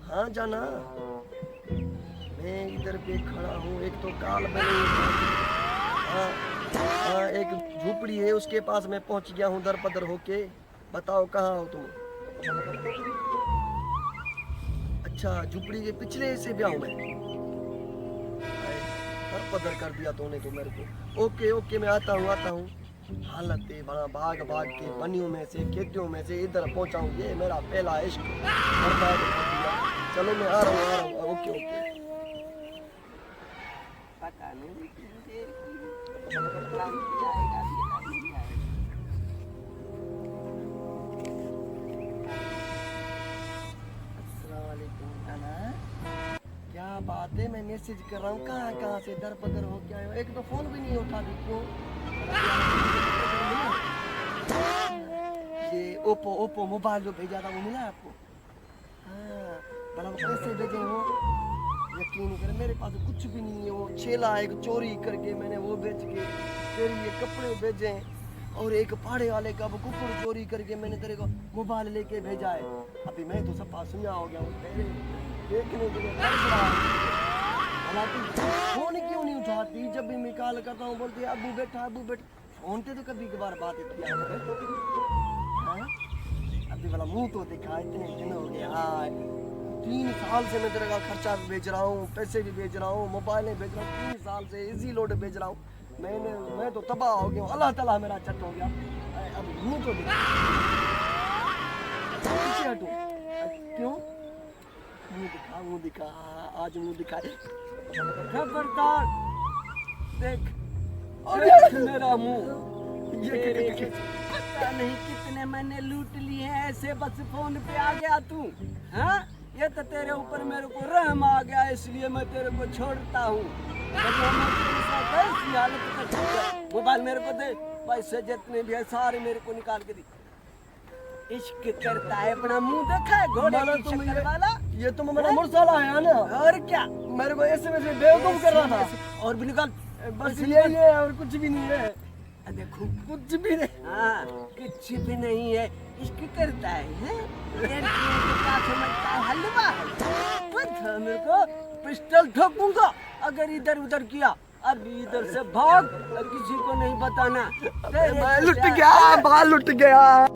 हाँ जाना, मैं इधर पे खड़ा हूँ। एक तो काल बनी, हाँ हाँ, एक झोपड़ी है उसके पास मैं पहुंच गया हूँ दर पदर होके। बताओ कहाँ हो तुम? अच्छा, झोपड़ी के पिछले से ब्याह हूँ मैं। हाय, दर पदर कर दिया तूने तो मेरे को। ओके ओके, मैं आता हूँ आता हूँ। हालत है बड़ा, भाग भाग के पनियों में से खेतियों में से इधर पहुंचा हूँ। ये मेरा पहला इश्क बर्बाद कर दिया। चलो मैं आ रहा हूँ आ रहा हूँ। Okay okay. पता नहीं कितनी देर की काम किया आएगा भी या नहीं आएगा। अस्सलाम वालेकुम नाना। क्या बात है, मैं मैसेज कर रहा हूँ, कहाँ कहाँ से दर पदर हो के आए हो। एक तो फोन भी नहीं उठा दी, क्यों? ये ओप्पो ओप्पो मोबाइल जो भेजा था वो मिला है आपको? हाँ, भला वो कैसे भेजे हो? यकीन कर, मेरे पास कुछ भी नहीं है। वो छेला एक चोरी करके मैंने वो बेच के तेरे ये कपड़े भेजे हैं, और एक पहाड़े वाले का वो कुकुर चोरी करके मैंने तेरे को मोबाइल लेके भेजा है। अभी मैं तो सब सुना हो गया हूँ तेरे देखने के लिए तरस रहा हूँ। भला तू फोन क्यों नहीं उठाती? जब भी मैं कॉल करता हूँ बोलती है अबू बैठा अबू बैठा। फोन पे तो कभी कभार बात किया कर। हाँ? अभी वाला मुंह तो दिखा, इतने दिन हो गए। हाँ, 3 साल से मैं तेरे का खर्चा भी भेज रहा हूँ, पैसे भी भेज रहा हूँ, मोबाइलें भेज रहा हूँ। 3 साल से इजी लोड भेज रहा हूँ। मैं तो तबाह हो गया हूँ। अल्लाह ताला मेरा चट हो गया। अब मुंह तो दिखा, पीछे हटो। क्यों? मुंह दिखा मुंह दिखा, आज मुंह दिखा। खबरदार, देख अरे देख मेरा मुंह। ये तेरे से पता नहीं कितने मैंने लूट लिए हैं, ऐसे बस फोन पे आ गया तू। हाँ, ये तो तेरे ऊपर मेरे को रहम आ गया, इसलिए मैं तेरे को छोड़ता हूँ। वरना मैं तेरे साथ ऐसी हालत कर सकता। मोबाइल मेरे को दे, पैसे जितने भी है सारे मेरे को निकाल के दे। इश्क करता है, अपना मुंह देखा है घोड़े माना की तुम शक्ल वाला। ये तुम मेरा मुरसाला है ना? और क्या, मेरे को एसएमएस में बेवकूफ कर रहा था। और भी निकाल। बस यही है और कुछ भी नहीं है। देखो, कुछ भी नहीं। हाँ, कुछ भी नहीं है। इश्क करता है, लड़कियों को क्या समझता है, हलवा है। पता मेरे को पिस्टल ठोकूंगा अगर इधर उधर किया। अभी इधर से भाग और किसी को नहीं बताना। मैं लुट गया, बाल लुट गया।